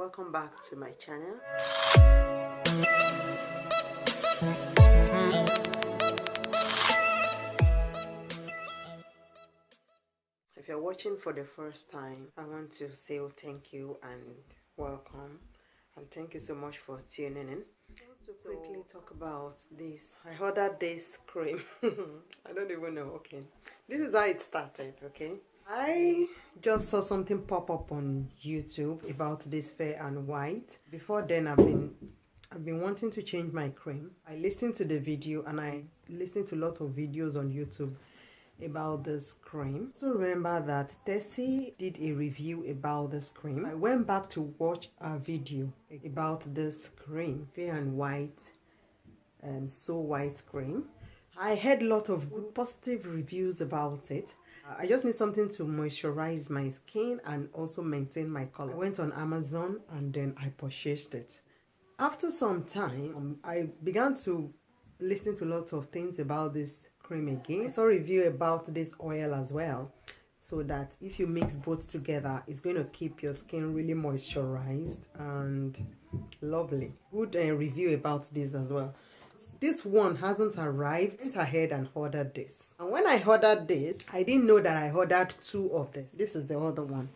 welcome back to my channel. If you're watching for the first time, I want to say thank you and welcome, and thank you so much for tuning in. I want to quickly talk about this. I ordered this cream. I don't even know. Okay, this is how it started. Okay, I just saw something pop up on YouTube about this Fair and White. Before then, I've been wanting to change my cream. I listened to the video and I listened to a lot of videos on YouTube about this cream. So remember that Tessie did a review about this cream. I went back to watch a video about this cream, Fair and White, So White cream. I heard a lot of good positive reviews about it. I just need something to moisturize my skin and also maintain my color. I went on Amazon and then I purchased it. After some time, I began to listen to a lot of things about this cream again. I saw a review about this oil as well, so that if you mix both together, it's going to keep your skin really moisturized and lovely. Good review about this as well. This one hasn't arrived. I went ahead and ordered this, and when I ordered this, I didn't know that I ordered two of this. This is the other one.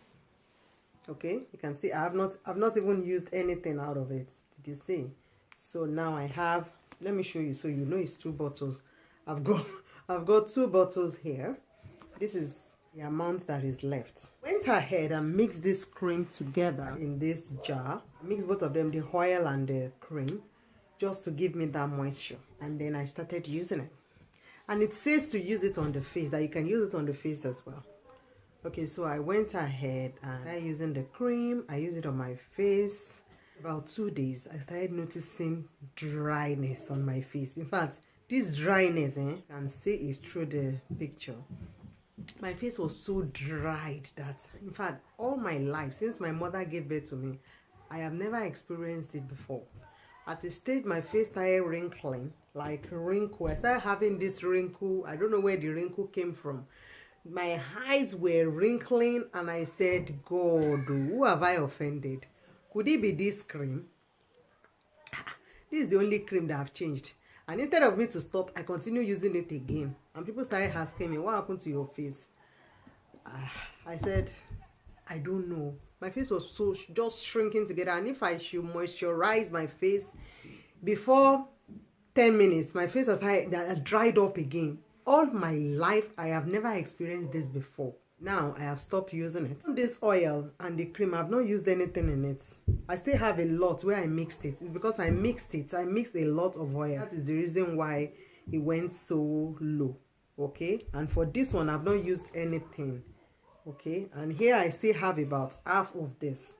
Okay, you can see I've not even used anything out of it. Did you see? So now I have, let me show you so you know it's two bottles. I've got two bottles here. This is the amount that is left. Went ahead and mixed this cream together in this jar. Mixed both of them, the oil and the cream, just to give me that moisture. And then I started using it. And it says to use it on the face, that you can use it on the face as well. Okay, so I went ahead and started using the cream. I used it on my face. About 2 days, I started noticing dryness on my face. In fact, this dryness, you can see it through the picture. My face was so dried that, in fact, all my life, since my mother gave birth to me, I have never experienced it before. At the stage, my face started wrinkling, like wrinkle. I started having this wrinkle. I don't know where the wrinkle came from. My eyes were wrinkling, and I said, God, who have I offended? Could it be this cream? This is the only cream that I've changed. And instead of me to stop, I continue using it again. And people started asking me, what happened to your face? I said, I don't know. My face was so just shrinking together. And if I should moisturize my face before 10 minutes, my face has dried up again. All my life, I have never experienced this before. Now I have stopped using it. This oil and the cream, I've not used anything in it. I still have a lot where I mixed it. It's because I mixed it. I mixed a lot of oil. That is the reason why it went so low. Okay, and for this one, I've not used anything. Okay, and here I still have about half of this.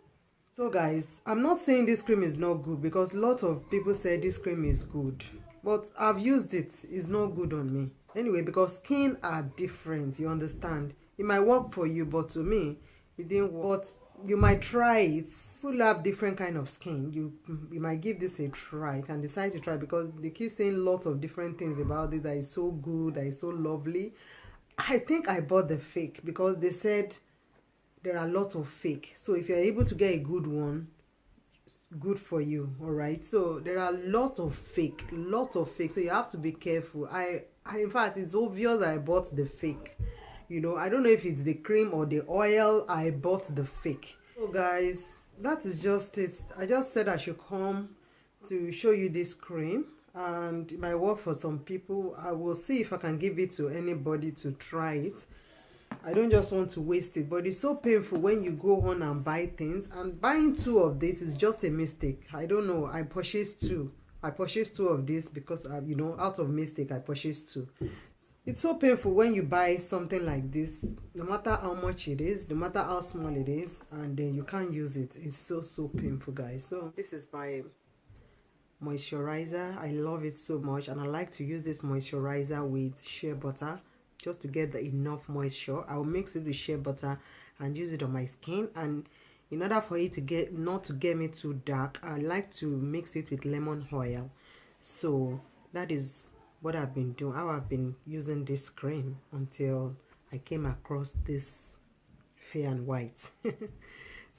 So guys, I'm not saying this cream is not good, because a lot of people say this cream is good, but I've used it. It's not good on me. Anyway, because skin are different, you understand? It might work for you, but to me, it didn't work. But you might try it. People have different kind of skin. You might give this a try. You can decide to try, because they keep saying lots of different things about it, that is so good, that is so lovely. I think I bought the fake, because they said there are a lot of fake. So if you're able to get a good one, good for you. All right, so there are a lot of fake, so you have to be careful. In fact, it's obvious that I bought the fake. You know, I don't know if it's the cream or the oil. I bought the fake. So guys, that is just it. I just said I should come to show you this cream, and it might work for some people. I will see if I can give it to anybody to try it. I don't just want to waste it, but it's so painful when you go on and buy things, and buying two of this is just a mistake. I don't know. I purchased two of this because you know, out of mistake I purchased two. It's so painful when you buy something like this, no matter how much it is, no matter how small it is, and then you can't use it. It's so painful, guys. So this is my moisturizer. I love it so much, and I like to use this moisturizer with shea butter just to get the enough moisture. I'll mix it with shea butter and use it on my skin. And in order for it to not to get me too dark, I like to mix it with lemon oil. So that is what I've been doing, how I've been using this cream until I came across this Fair and White.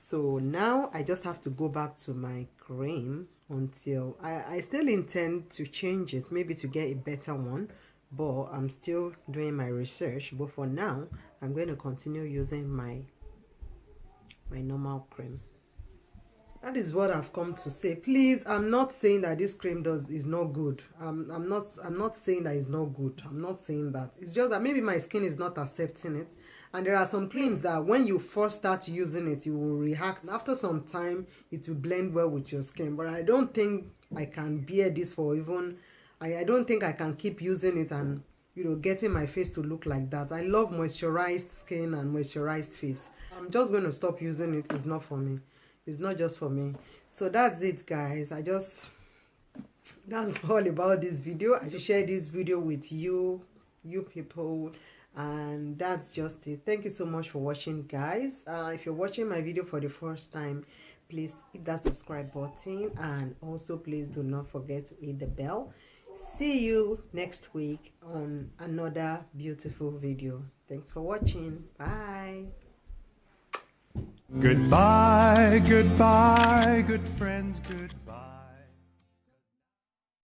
So now I just have to go back to my cream until I still intend to change it, maybe to get a better one, but I'm still doing my research. But for now, I'm going to continue using my normal cream. That is what I've come to say. Please, I'm not saying that this cream is not good. I'm not saying that it's not good. I'm not saying that. It's just that maybe my skin is not accepting it. And there are some creams that when you first start using it, you will react. After some time, it will blend well with your skin. But I don't think I can bear this for even... I don't think I can keep using it and, you know, getting my face to look like that. I love moisturized skin and moisturized face. I'm just going to stop using it. It's not for me. It's not just for me. So that's it, guys. That's all about this video. I should share this video with you people, and that's just it. Thank you so much for watching, guys. If you're watching my video for the first time, please hit that subscribe button, and also please do not forget to hit the bell. See you next week on another beautiful video. Thanks for watching. Bye. Goodbye, goodbye, good friends, goodbye.